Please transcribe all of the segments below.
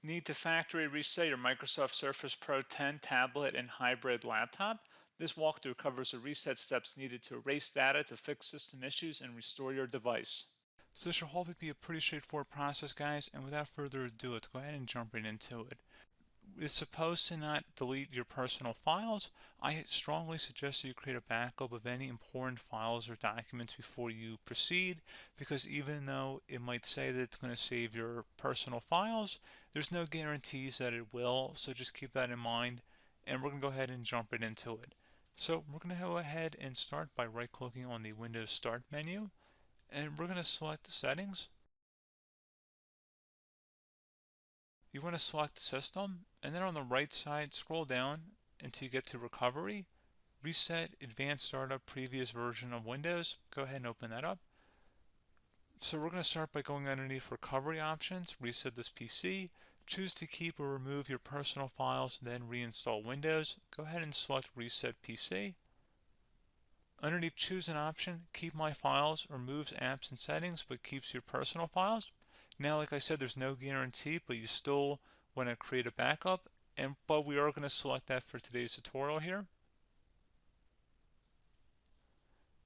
Need to factory reset your Microsoft Surface Pro 10 tablet and hybrid laptop? This walkthrough covers the reset steps needed to erase data to fix system issues and restore your device. So this should hopefully be a pretty straightforward process, guys, and without further ado, let's go ahead and jump right into it. It's supposed to not delete your personal files. I strongly suggest you create a backup of any important files or documents before you proceed, because even though it might say that it's going to save your personal files, there's no guarantees that it will, so just keep that in mind, and we're going to go ahead and jump right into it. So we're going to go ahead and start by right-clicking on the Windows Start menu, and we're going to select the settings. You want to select System, and then on the right side, scroll down until you get to Recovery. Reset Advanced Startup Previous Version of Windows. Go ahead and open that up. So we're going to start by going underneath Recovery Options, reset this PC. Choose to keep or remove your personal files, then reinstall Windows. Go ahead and select Reset PC. Underneath Choose an option, Keep My Files removes apps and settings but keeps your personal files. Now, like I said, there's no guarantee, but you still want to create a backup, but we are going to select that for today's tutorial here.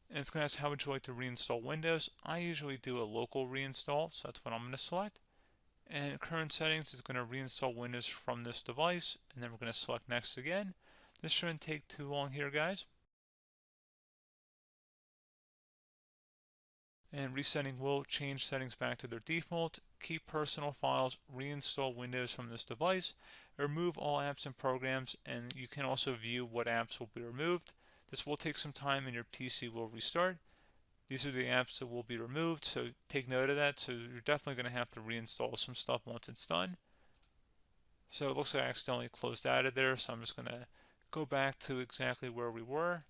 And it's going to ask how would you like to reinstall Windows. I usually do a local reinstall, so that's what I'm going to select. And current settings is going to reinstall Windows from this device, and then we're going to select next again. This shouldn't take too long here, guys. And resetting will change settings back to their default, keep personal files, reinstall Windows from this device, remove all apps and programs, and you can also view what apps will be removed. This will take some time and your PC will restart. These are the apps that will be removed, so take note of that. So you're definitely going to have to reinstall some stuff once it's done. So it looks like I accidentally closed out of there, so I'm just going to go back to exactly where we were.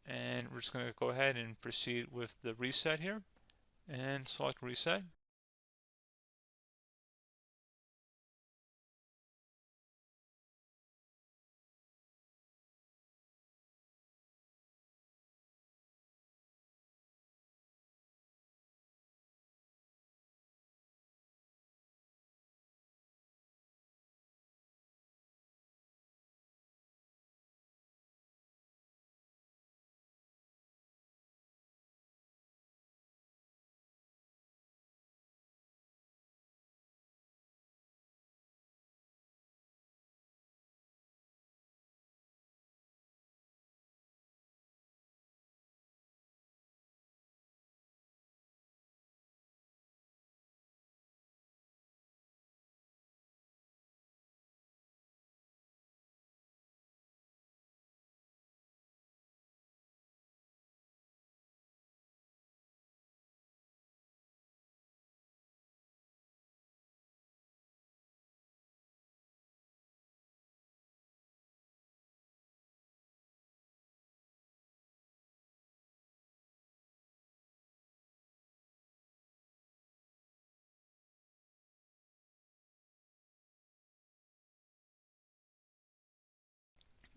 And we're just going to go ahead and proceed with the reset here and select reset.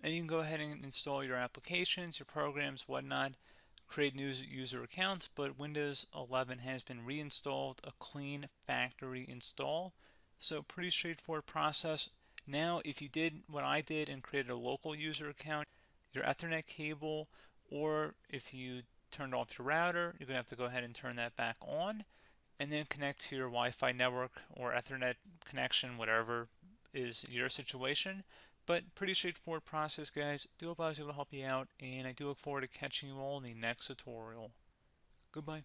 And you can go ahead and install your applications, your programs, whatnot, create new user accounts, but Windows 11 has been reinstalled, a clean factory install. So pretty straightforward process. Now, if you did what I did and created a local user account, your Ethernet cable, or if you turned off your router, you're going to have to go ahead and turn that back on and then connect to your Wi-Fi network or Ethernet connection, whatever is your situation. But pretty straightforward process, guys. Do hope I was able to help you out, and I do look forward to catching you all in the next tutorial. Goodbye.